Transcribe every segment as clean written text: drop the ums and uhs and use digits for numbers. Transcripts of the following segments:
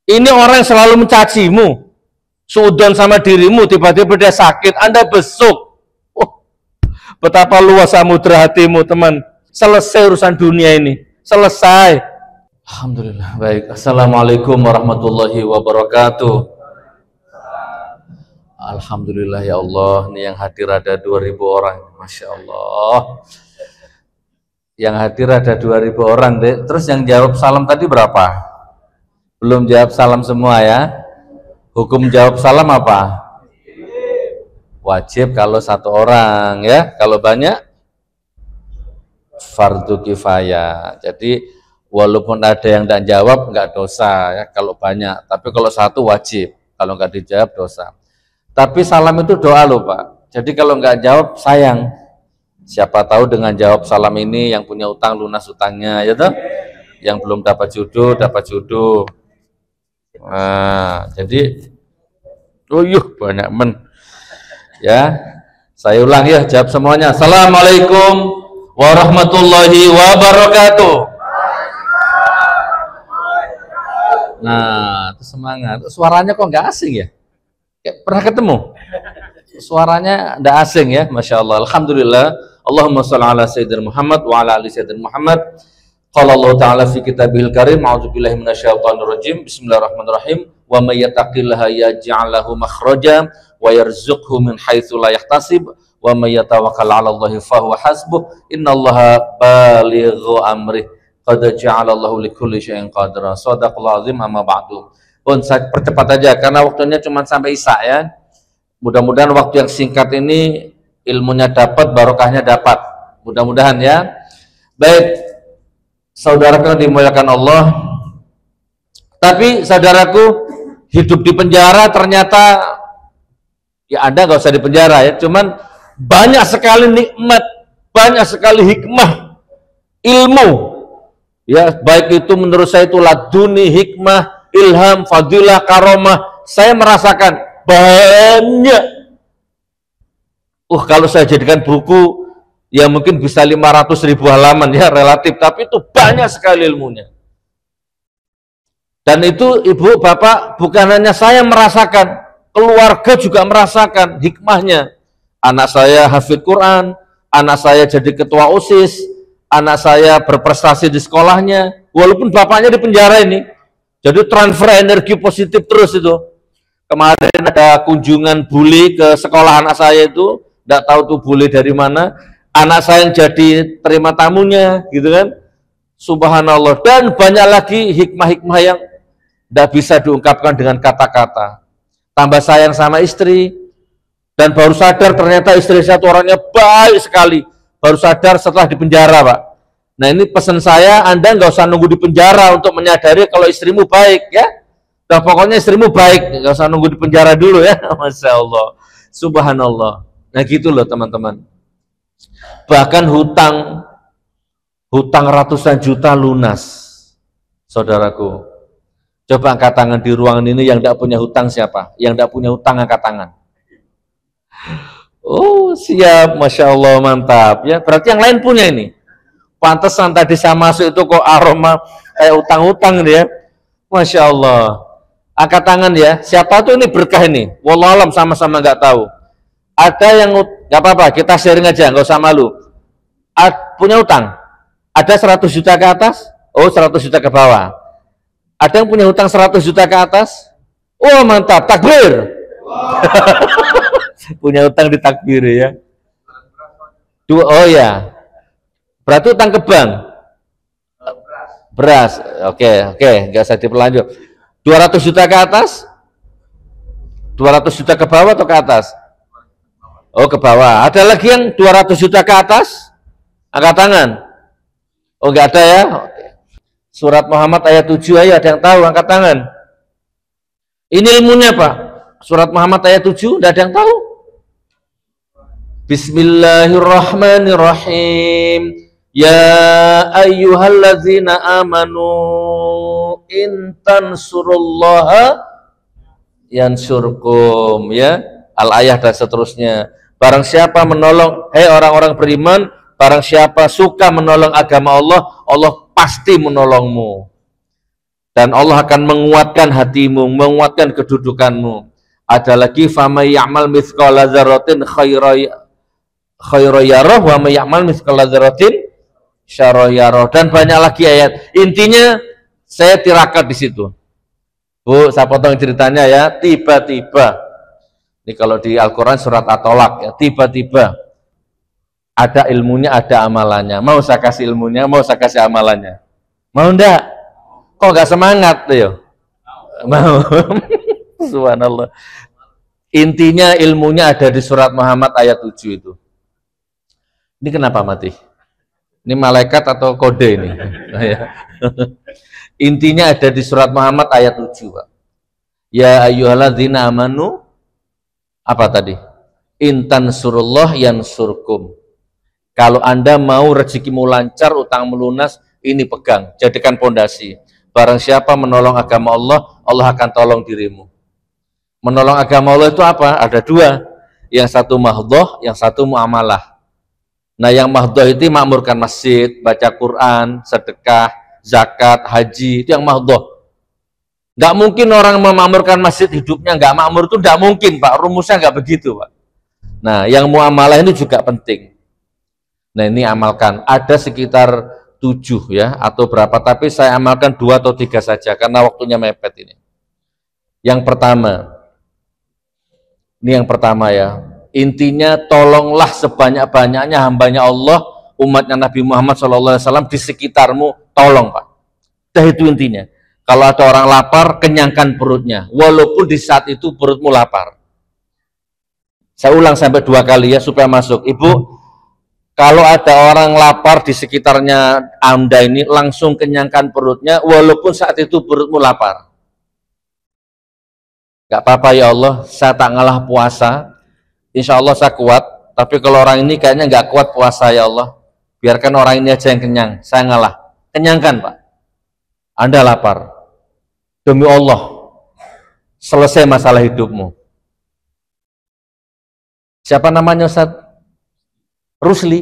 Ini orang yang selalu mencacimu, suudon sama dirimu, tiba-tiba dia sakit, Anda besuk. Oh, betapa luas samudra hatimu, teman. Selesai urusan dunia ini, selesai. Alhamdulillah. Baik. Assalamualaikum warahmatullahi wabarakatuh. Alhamdulillah ya Allah, ini yang hadir ada 2.000 orang, Masya Allah. Yang hadir ada 2.000 orang, deh. Terus yang jawab salam tadi berapa? Belum jawab salam semua ya. Hukum jawab salam apa? Wajib kalau 1 orang ya. Kalau banyak fardu kifayah. Jadi walaupun ada yang tidak jawab nggak dosa ya kalau banyak. Tapi kalau 1 wajib. Kalau nggak dijawab dosa. Tapi salam itu doa loh Pak. Jadi kalau nggak jawab sayang. Siapa tahu dengan jawab salam ini yang punya utang lunas utangnya, ya toh? Yang belum dapat jodoh dapat jodoh. Nah, jadi banyak ya. Saya ulang ya, jawab semuanya. Assalamualaikum warahmatullahi wabarakatuh. Nah, itu semangat. Suaranya kok nggak asing ya? Pernah ketemu? Suaranya nggak asing ya, Masya Allah. Alhamdulillah. Allahumma sholli ala Sayyidina Muhammad wa ala ali Sayyidina Muhammad. Qala Allah Ta'ala fi kitabihil karim, a'udzubillahi minasyaitonir rajim. Bismillahirrahmanirrahim. Wa may yattaqillaha yaj'al lahu makhraja wa yarzuqhu min haitsu la yahtasib wa may yatawakkal 'ala Allahi fa huwa hasbuh. Innallaha balighu amrih. Qad ja'ala Allahu likulli syai'in qadra. Shadaqallahu azim, amma ba'du. Saya percepat aja karena waktunya cuma sampai Isya ya. Mudah-mudahan waktu yang singkat ini ilmunya dapat, barokahnya dapat. Mudah-mudahan ya. Baik, saudaraku yang dimuliakan Allah. Tapi saudaraku, hidup di penjara ternyata ya Anda nggak usah di penjara ya. Cuman banyak sekali nikmat, banyak sekali hikmah, ilmu. Ya, baik itu menurut saya itu laduni, hikmah, ilham, fadilah, karomah. Saya merasakan banyak. Kalau saya jadikan buku ya mungkin bisa 500.000 halaman ya, relatif, tapi itu banyak sekali ilmunya. Dan itu ibu bapak, bukan hanya saya merasakan, keluarga juga merasakan hikmahnya. Anak saya hafid Quran, anak saya jadi ketua OSIS, anak saya berprestasi di sekolahnya, walaupun bapaknya di penjara ini. Jadi transfer energi positif terus itu. Kemarin ada kunjungan bule ke sekolah anak saya itu, tidak tahu tuh bule dari mana. Anak saya yang jadi terima tamunya, gitu kan? Subhanallah. Dan banyak lagi hikmah-hikmah yang tidak bisa diungkapkan dengan kata-kata. Tambah sayang sama istri, dan baru sadar ternyata istri saya itu orangnya baik sekali. Baru sadar setelah di penjara, Pak. Nah ini pesan saya, Anda nggak usah nunggu di penjara untuk menyadari kalau istrimu baik ya. Nah, pokoknya istrimu baik, nggak usah nunggu di penjara dulu ya. Masya Allah, Subhanallah. Nah gitu loh teman-teman. Bahkan hutang ratusan juta lunas, saudaraku. Coba angkat tangan di ruangan ini yang tidak punya hutang siapa? Yang tidak punya hutang angkat tangan. Oh siap, Masya Allah, mantap ya. Berarti yang lain punya ini. Pantesan tadi saya masuk itu kok aroma kayak utang-utang ya. Masya Allah. Angkat tangan ya. Siapa tuh ini berkah ini? Wallahualam, sama-sama nggak tahu. Ada yang nggak apa-apa, kita sharing aja, nggak usah malu. Punya utang? Ada 100 juta ke atas? Oh 100 juta ke bawah. Ada yang punya hutang 100 juta ke atas? Oh mantap, takbir. Punya utang di takbir ya. Oh ya. Berarti utang ke bank? Beras. Oke, nggak usah diperlanjut. 200 juta ke atas? 200 juta ke bawah atau ke atas? Oh ke bawah. Ada lagi yang 200 juta ke atas? Angkat tangan. Oh nggak ada ya? Surat Muhammad ayat 7 aja, ada yang tahu, angkat tangan. Ini ilmunya Pak. Surat Muhammad ayat 7, nggak ada yang tahu. Bismillahirrahmanirrahim. Ya ayyuhalladzina amanu in tansurullaha yansurkum ya. Al-ayah dan seterusnya. Barang siapa menolong, orang-orang beriman, barang siapa suka menolong agama Allah, Allah pasti menolongmu. dan Allah akan menguatkan hatimu, menguatkan kedudukanmu. Ada lagi famay ya'mal mithqala dzarratin khairan yarah wa may ya'mal mithqala dzarratin syarran yarah, dan banyak lagi ayat. Intinya saya tirakat di situ. Bu, saya potong ceritanya ya. Tiba-tiba, ini kalau di Al-Quran surat At-Tolak ya, tiba-tiba ada ilmunya, ada amalannya. Mau saya kasih ilmunya, mau saya kasih amalannya. Mau ndak? Kok nggak semangat tuh ya? Mau. Subhanallah. Intinya ilmunya ada di surat Muhammad ayat 7 itu. Ini kenapa mati? Ini malaikat atau kode ini? Intinya ada di surat Muhammad ayat 7, Pak. Ya ayyuhalladzina amanu, apa tadi? Intan surullah yansurkum. Kalau Anda mau rezekimu lancar, utang melunas, ini pegang, jadikan pondasi. Barang siapa menolong agama Allah, Allah akan tolong dirimu. Menolong agama Allah itu apa? Ada dua. Yang satu mahdhah, yang satu muamalah. Nah, yang mahdhah itu makmurkan masjid, baca Quran, sedekah, zakat, haji, itu yang mahdhah. Nggak mungkin orang memakmurkan masjid hidupnya nggak makmur, itu nggak mungkin, Pak. Rumusnya nggak begitu, Pak. Nah, yang muamalah ini juga penting. Nah, ini amalkan. Ada sekitar 7 ya, atau berapa, tapi saya amalkan 2 atau 3 saja, karena waktunya mepet ini. Yang pertama ya, intinya tolonglah sebanyak-banyaknya hambanya Allah, umatnya Nabi Muhammad SAW di sekitarmu, tolong Pak. Dah itu intinya. Kalau ada orang lapar, kenyangkan perutnya, walaupun di saat itu perutmu lapar. Saya ulang sampai 2 kali ya, supaya masuk. Ibu, kalau ada orang lapar di sekitarnya Anda ini, langsung kenyangkan perutnya, walaupun saat itu perutmu lapar. Gak apa-apa ya Allah, saya tak ngalah puasa, insya Allah saya kuat, tapi kalau orang ini kayaknya gak kuat puasa ya Allah, biarkan orang ini aja yang kenyang, saya ngalah. Kenyangkan Pak, Anda lapar, demi Allah, selesai masalah hidupmu. Siapa namanya Ustaz? Rusdi.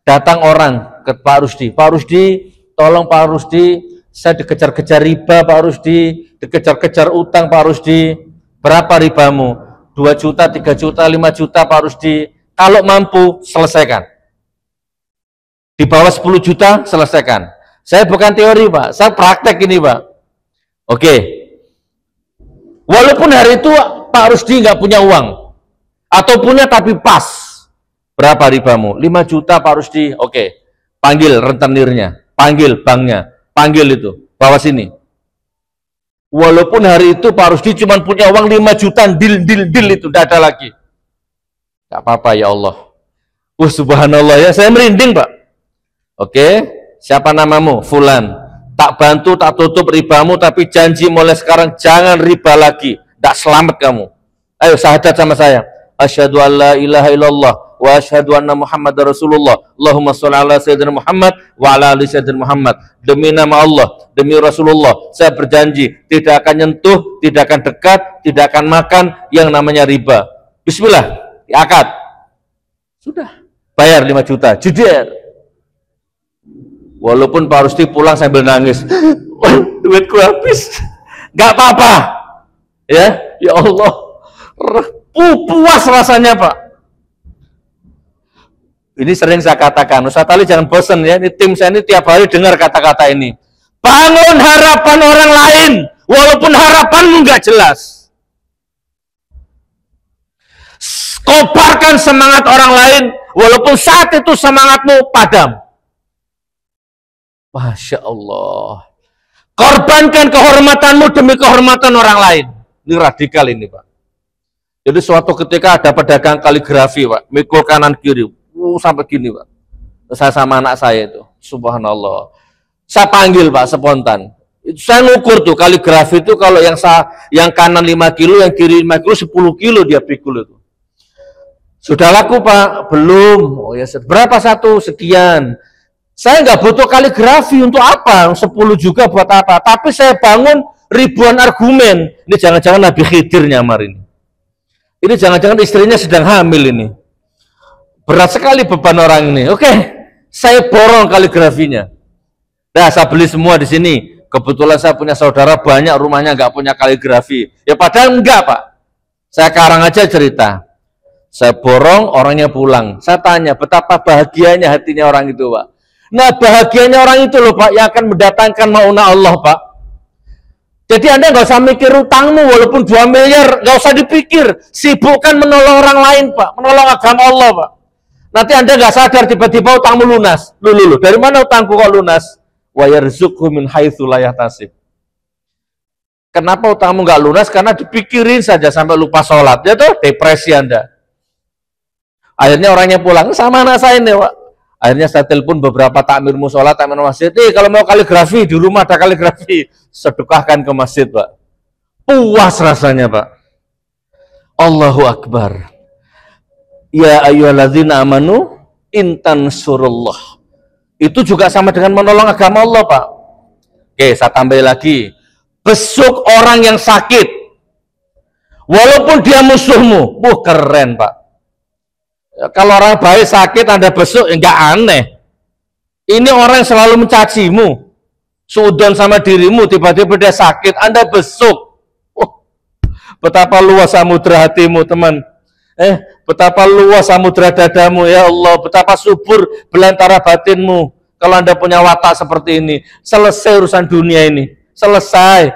Datang orang ke Pak Rusdi. Pak Rusdi, tolong Pak Rusdi, saya dikejar-kejar riba Pak Rusdi, dikejar-kejar utang Pak Rusdi. Berapa ribamu? 2 juta, 3 juta, 5 juta Pak Rusdi. Kalau mampu, selesaikan. Di bawah 10 juta, selesaikan. Saya bukan teori Pak, saya praktek ini Pak. Oke. Walaupun hari itu Pak Rusdi nggak punya uang, atau punya tapi pas. Berapa ribamu? 5 juta Pak Rusdi. Oke. Panggil rentenirnya, panggil banknya, panggil itu, bawa sini. Walaupun hari itu Pak Rusdi cuma punya uang 5 juta, deal itu, tidak ada lagi. Gak apa-apa ya Allah. Subhanallah ya, saya merinding Pak. Oke, siapa namamu? Fulan. Tak bantu, tak tutup ribamu, tapi janji mulai sekarang jangan riba lagi. Tak selamat kamu. Ayo syahadat sama saya. Asyhadu an la ilaha illallah wa asyhadu anna Muhammadar Rasulullah. Allahumma sholli ala sayyidina Muhammad wa ala ali sayyidina Muhammad. Demi nama Allah, demi Rasulullah, saya berjanji tidak akan nyentuh, tidak akan dekat, tidak akan makan yang namanya riba. Bismillah, diakad. Sudah, bayar 5 juta. Jeder. Walaupun Pak Rusdi pulang sambil nangis. Duitku habis. Gak apa-apa. Ya Allah. Puas rasanya Pak. Ini sering saya katakan, Ustaz Ali jangan bosan ya, ini tim saya ini tiap hari dengar kata-kata ini. Bangun harapan orang lain, walaupun harapanmu nggak jelas. Kobarkan semangat orang lain, walaupun saat itu semangatmu padam. Masya Allah. Korbankan kehormatanmu demi kehormatan orang lain. Ini radikal ini Pak. Jadi suatu ketika ada pedagang kaligrafi Pak, mikul kanan kiri, sampai gini Pak. Saya sama anak saya itu, subhanallah. Saya panggil Pak spontan. Saya ngukur tuh kaligrafi itu kalau yang kanan 5 kilo, yang kiri 5 kilo, 10 kilo dia pikul itu. Sudah laku Pak? Belum. Oh ya, berapa satu? Sekian. Saya nggak butuh kaligrafi untuk apa? 10 juga buat apa? Tapi saya bangun ribuan argumen. Ini jangan-jangan Nabi Khidir nyamar ini. Ini jangan-jangan istrinya sedang hamil ini. Berat sekali beban orang ini. Oke, saya borong kaligrafinya. Nah, saya beli semua di sini. Kebetulan saya punya saudara banyak rumahnya nggak punya kaligrafi. Ya padahal enggak, Pak. Saya karang aja cerita. Saya borong, orangnya pulang. Saya tanya, betapa bahagianya hatinya orang itu, Pak. Nah, bahagianya orang itu loh, Pak, yang akan mendatangkan mauna Allah, Pak. Jadi Anda nggak usah mikir utangmu, walaupun 2 miliar, nggak usah dipikir. Sibukkan menolong orang lain, Pak. Menolong agama Allah, Pak. Nanti Anda nggak sadar, tiba-tiba utangmu lunas. Loh, dari mana utangku kok lunas? Wa yarzuqhu min haitsu la yahtasib. Kenapa utangmu nggak lunas? Karena dipikirin saja sampai lupa sholat. Ya tuh, depresi Anda. Akhirnya orangnya pulang, sama anak saya ini, Pak. Akhirnya saya telepon beberapa takmir musola, takmir masjid. Kalau mau kaligrafi, di rumah ada kaligrafi. Sedekahkan ke masjid, Pak. Puas rasanya, Pak. Allahu Akbar. Ya ayyuhalladzina amanu intan surullah. Itu juga sama dengan menolong agama Allah, Pak. Oke, saya tambah lagi. Besuk orang yang sakit. Walaupun dia musuhmu. Keren, Pak. Kalau orang baik sakit Anda besuk, enggak aneh. Ini orang yang selalu mencacimu, suudon sama dirimu, tiba-tiba dia sakit, Anda besuk. Betapa luas samudra hatimu, teman. Betapa luas samudra dadamu, ya Allah. Betapa subur belantara batinmu. Kalau Anda punya watak seperti ini, selesai urusan dunia ini. Selesai.